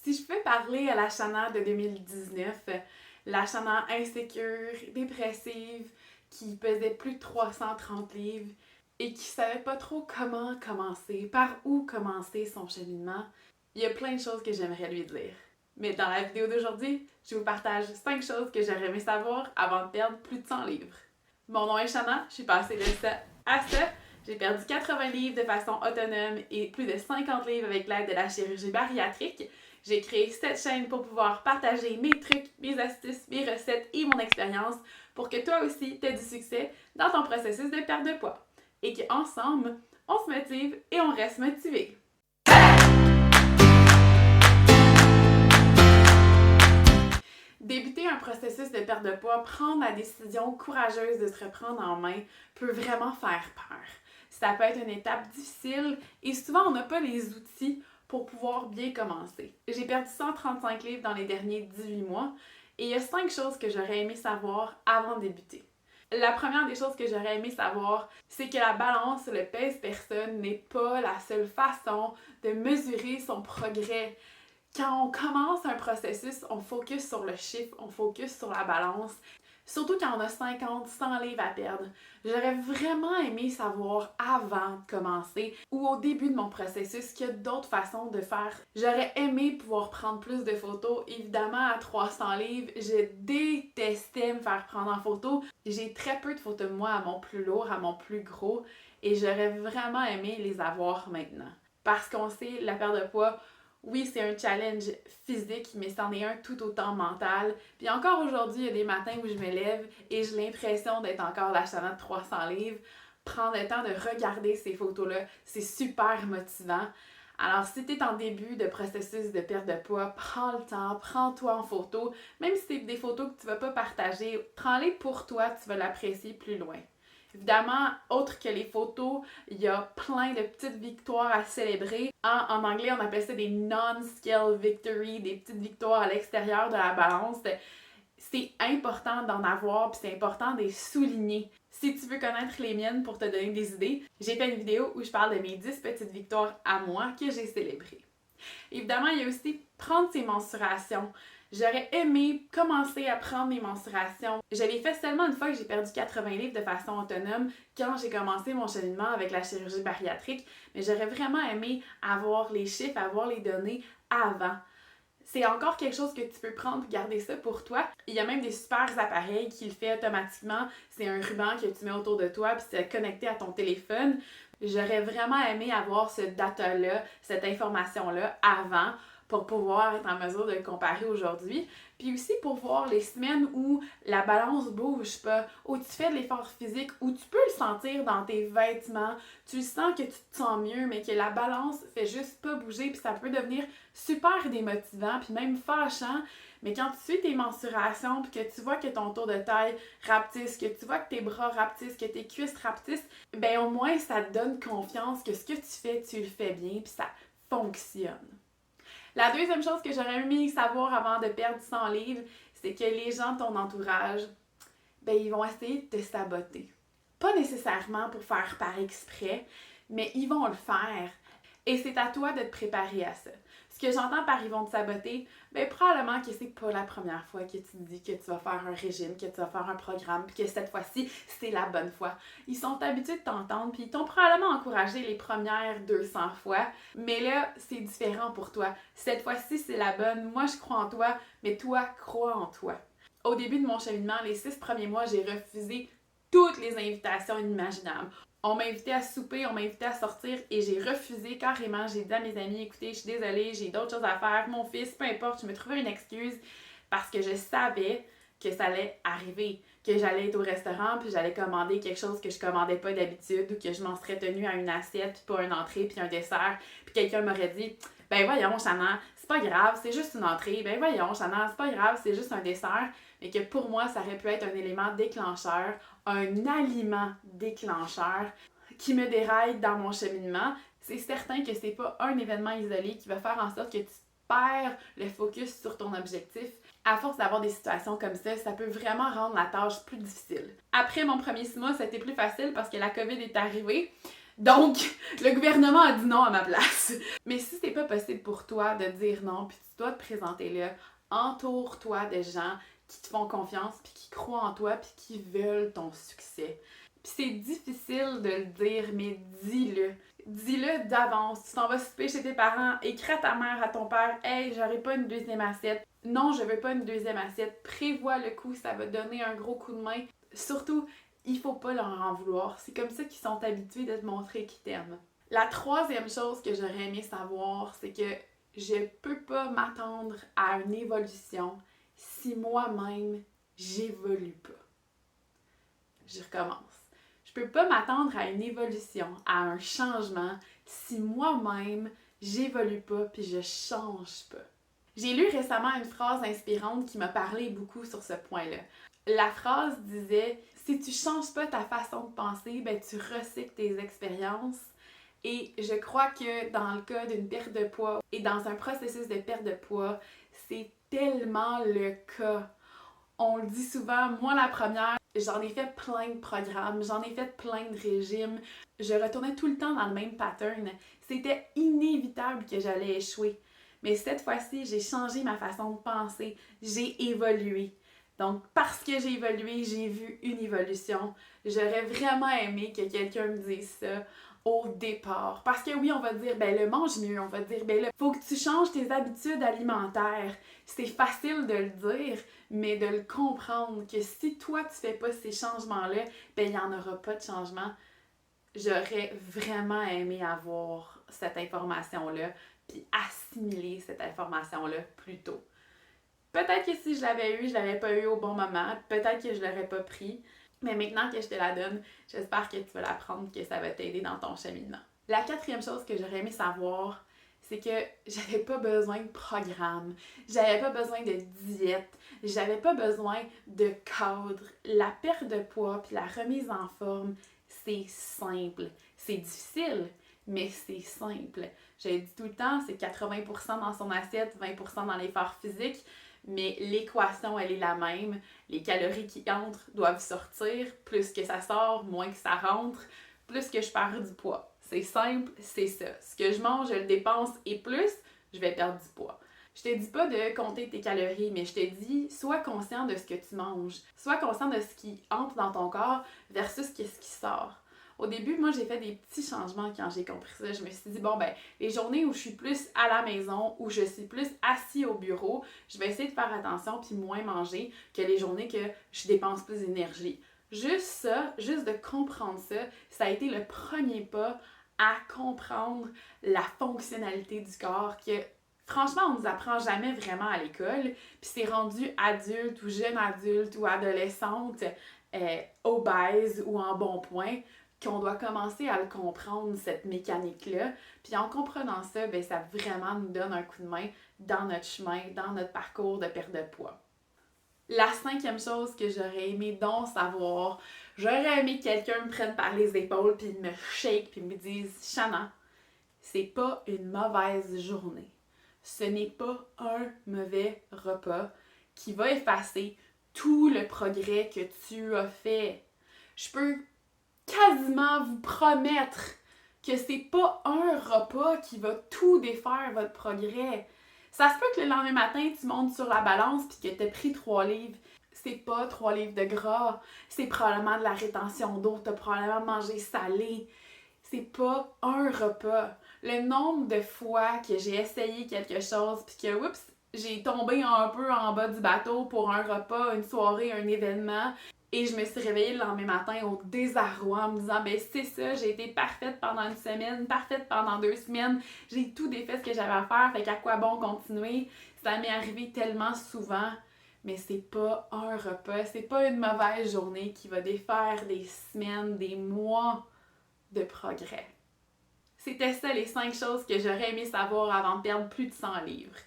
Si je peux parler à la Shanna de 2019, la Shanna insécure, dépressive, qui pesait plus de 330 livres et qui savait pas trop comment commencer, par où commencer son cheminement, il y a plein de choses que j'aimerais lui dire. Mais dans la vidéo d'aujourd'hui, je vous partage 5 choses que j'aurais aimé savoir avant de perdre plus de 100 livres. Mon nom est Shanna, je suis passée de ça à ça. J'ai perdu 80 livres de façon autonome et plus de 50 livres avec l'aide de la chirurgie bariatrique. J'ai créé cette chaîne pour pouvoir partager mes trucs, mes astuces, mes recettes et mon expérience pour que toi aussi tu aies du succès dans ton processus de perte de poids. Et qu'ensemble, on se motive et on reste motivé. Débuter un processus de perte de poids, prendre la décision courageuse de se reprendre en main peut vraiment faire peur. Ça peut être une étape difficile et souvent on n'a pas les outils pour pouvoir bien commencer. J'ai perdu 135 livres dans les derniers 18 mois et il y a 5 choses que j'aurais aimé savoir avant de débuter. La première des choses que j'aurais aimé savoir, c'est que la balance, le pèse-personne, n'est pas la seule façon de mesurer son progrès. Quand on commence un processus, on focus sur le chiffre, on focus sur la balance. Surtout quand on a 50, 100 livres à perdre. J'aurais vraiment aimé savoir avant de commencer ou au début de mon processus qu'il y a d'autres façons de faire. J'aurais aimé pouvoir prendre plus de photos. Évidemment, à 300 livres, je détestais me faire prendre en photo. J'ai très peu de photos de moi à mon plus lourd, à mon plus gros et j'aurais vraiment aimé les avoir maintenant. Parce qu'on sait, la perte de poids, oui, c'est un challenge physique, mais c'en est un tout autant mental. Puis encore aujourd'hui, il y a des matins où je me lève et j'ai l'impression d'être encore la Shanna de 300 livres. Prendre le temps de regarder ces photos-là, c'est super motivant. Alors, si tu es en début de processus de perte de poids, prends le temps, prends-toi en photo. Même si c'est des photos que tu ne vas pas partager, prends-les pour toi, tu vas l'apprécier plus loin. Évidemment, autre que les photos, il y a plein de petites victoires à célébrer. En anglais, on appelle ça des non-scale victories, des petites victoires à l'extérieur de la balance. C'est important d'en avoir, puis c'est important de les souligner. Si tu veux connaître les miennes pour te donner des idées, j'ai fait une vidéo où je parle de mes 10 petites victoires à moi que j'ai célébrées. Évidemment, il y a aussi prendre ses mensurations. J'aurais aimé commencer à prendre mes mensurations. Je l'ai fait seulement une fois que j'ai perdu 80 livres de façon autonome quand j'ai commencé mon cheminement avec la chirurgie bariatrique, mais j'aurais vraiment aimé avoir les chiffres, avoir les données avant. C'est encore quelque chose que tu peux prendre et garder ça pour toi. Il y a même des super appareils qui le font automatiquement. C'est un ruban que tu mets autour de toi puis c'est connecté à ton téléphone. J'aurais vraiment aimé avoir ce data-là, cette information-là avant pour pouvoir être en mesure de le comparer aujourd'hui. Puis aussi pour voir les semaines où la balance bouge pas, où tu fais de l'effort physique, où tu peux le sentir dans tes vêtements, tu sens que tu te sens mieux, mais que la balance fait juste pas bouger, puis ça peut devenir super démotivant, puis même fâchant. Mais quand tu suis tes mensurations, puis que tu vois que ton tour de taille rapetisse, que tu vois que tes bras rapetissent, que tes cuisses rapetissent, ben au moins ça te donne confiance que ce que tu fais, tu le fais bien, puis ça fonctionne. La deuxième chose que j'aurais aimé savoir avant de perdre 100 livres, c'est que les gens de ton entourage, ben ils vont essayer de te saboter. Pas nécessairement pour faire par exprès, mais ils vont le faire. Et c'est à toi de te préparer à ça. Ce que j'entends par ils vont te saboter, ben probablement que c'est pas la première fois que tu te dis que tu vas faire un régime, que tu vas faire un programme, puis que cette fois-ci, c'est la bonne fois. Ils sont habitués de t'entendre, puis ils t'ont probablement encouragé les premières 200 fois, mais là, c'est différent pour toi. Cette fois-ci, c'est la bonne. Moi, je crois en toi, mais toi, crois en toi. Au début de mon cheminement, les 6 premiers mois, j'ai refusé toutes les invitations inimaginables. On m'a invité à souper, on m'a invité à sortir et j'ai refusé carrément. J'ai dit à mes amis, écoutez, je suis désolée, j'ai d'autres choses à faire, mon fils, peu importe, je me trouvais une excuse parce que je savais que ça allait arriver, que j'allais être au restaurant puis j'allais commander quelque chose que je commandais pas d'habitude ou que je m'en serais tenue à une assiette puis pas une entrée puis un dessert puis quelqu'un m'aurait dit « Ben voyons, Shanna, c'est pas grave, c'est juste une entrée. Ben voyons, Shanna, c'est pas grave, c'est juste un dessert. » Mais que pour moi, ça aurait pu être un élément déclencheur, un aliment déclencheur qui me déraille dans mon cheminement. C'est certain que c'est pas un événement isolé qui va faire en sorte que tu perds le focus sur ton objectif. À force d'avoir des situations comme ça peut vraiment rendre la tâche plus difficile. Après mon premier 6 mois, c'était plus facile parce que la COVID est arrivée. Donc, le gouvernement a dit non à ma place. Mais si c'est pas possible pour toi de dire non, puis tu dois te présenter là, entoure-toi de gens qui te font confiance, puis qui croient en toi, puis qui veulent ton succès. Puis c'est difficile de le dire, mais dis-le. Dis-le d'avance. Tu t'en vas souper chez tes parents, écris à ta mère, à ton père, « Hey, j'aurai pas une deuxième assiette. Non, je veux pas une deuxième assiette. » Prévois le coup, ça va donner un gros coup de main. Surtout, il faut pas leur en vouloir. C'est comme ça qu'ils sont habitués de te montrer qu'ils t'aiment. La troisième chose que j'aurais aimé savoir, c'est que je peux pas m'attendre à une évolution si moi-même, j'évolue pas. Je recommence. Je peux pas m'attendre à une évolution, à un changement, si moi-même, j'évolue pas puis je change pas. J'ai lu récemment une phrase inspirante qui m'a parlé beaucoup sur ce point-là. La phrase disait « Si tu changes pas ta façon de penser, ben tu recycles tes expériences. » Et je crois que dans le cas d'une perte de poids et dans un processus de perte de poids, c'est tellement le cas. On le dit souvent, moi la première, j'en ai fait plein de programmes, j'en ai fait plein de régimes. Je retournais tout le temps dans le même pattern. C'était inévitable que j'allais échouer. Mais cette fois-ci, j'ai changé ma façon de penser, j'ai évolué. Donc, parce que j'ai évolué, j'ai vu une évolution. J'aurais vraiment aimé que quelqu'un me dise ça au départ. Parce que oui, on va dire, ben le mange mieux, on va dire, ben là, faut que tu changes tes habitudes alimentaires. C'est facile de le dire, mais de le comprendre que si toi, tu fais pas ces changements-là, ben il n'y en aura pas de changement. J'aurais vraiment aimé avoir cette information-là, puis assimiler cette information-là plus tôt. Peut-être que si je l'avais eu, je l'aurais pas eu au bon moment. Peut-être que je l'aurais pas pris. Mais maintenant que je te la donne, j'espère que tu vas l'apprendre, que ça va t'aider dans ton cheminement. La quatrième chose que j'aurais aimé savoir, c'est que j'avais pas besoin de programme, j'avais pas besoin de diète, j'avais pas besoin de cadre. La perte de poids puis la remise en forme, c'est simple. C'est difficile, mais c'est simple. Je le dis tout le temps, c'est 80% dans son assiette, 20% dans l'effort physique. Mais l'équation, elle est la même. Les calories qui entrent doivent sortir. Plus que ça sort, moins que ça rentre, plus que je perds du poids. C'est simple, c'est ça. Ce que je mange, je le dépense et plus, je vais perdre du poids. Je te dis pas de compter tes calories, mais je te dis, sois conscient de ce que tu manges. Sois conscient de ce qui entre dans ton corps versus ce qui sort. Au début, moi, j'ai fait des petits changements quand j'ai compris ça. Je me suis dit, bon, ben, les journées où je suis plus à la maison, où je suis plus assis au bureau, je vais essayer de faire attention puis moins manger que les journées que je dépense plus d'énergie. Juste ça, juste de comprendre ça, ça a été le premier pas à comprendre la fonctionnalité du corps que, franchement, on ne nous apprend jamais vraiment à l'école. Puis c'est rendu adulte ou jeune adulte ou adolescente, obèse ou en bon point, qu'on doit commencer à le comprendre, cette mécanique-là. Puis en comprenant ça, ben ça vraiment nous donne un coup de main dans notre chemin, dans notre parcours de perte de poids. La cinquième chose que j'aurais aimé donc savoir, j'aurais aimé que quelqu'un me prenne par les épaules puis me shake puis me dise « Shanna, c'est pas une mauvaise journée. Ce n'est pas un mauvais repas qui va effacer tout le progrès que tu as fait. Je peux quasiment vous promettre que c'est pas un repas qui va tout défaire votre progrès. Ça se peut que le lendemain matin, tu montes sur la balance puis que tu as pris 3 livres. C'est pas 3 livres de gras, c'est probablement de la rétention d'eau, tu as probablement mangé salé. C'est pas un repas. Le nombre de fois que j'ai essayé quelque chose puis que, oups, j'ai tombé un peu en bas du bateau pour un repas, une soirée, un événement, et je me suis réveillée le lendemain matin au désarroi en me disant « Ben c'est ça, j'ai été parfaite pendant une semaine, parfaite pendant 2 semaines, j'ai tout défait ce que j'avais à faire, fait qu'à quoi bon continuer? » Ça m'est arrivé tellement souvent, mais c'est pas un repas, c'est pas une mauvaise journée qui va défaire des semaines, des mois de progrès. C'était ça les 5 choses que j'aurais aimé savoir avant de perdre plus de 100 livres.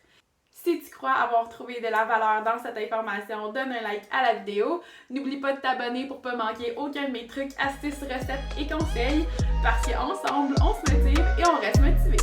Si tu crois avoir trouvé de la valeur dans cette information, donne un like à la vidéo. N'oublie pas de t'abonner pour ne pas manquer aucun de mes trucs, astuces, recettes et conseils, parce qu'ensemble, on se motive et on reste motivé.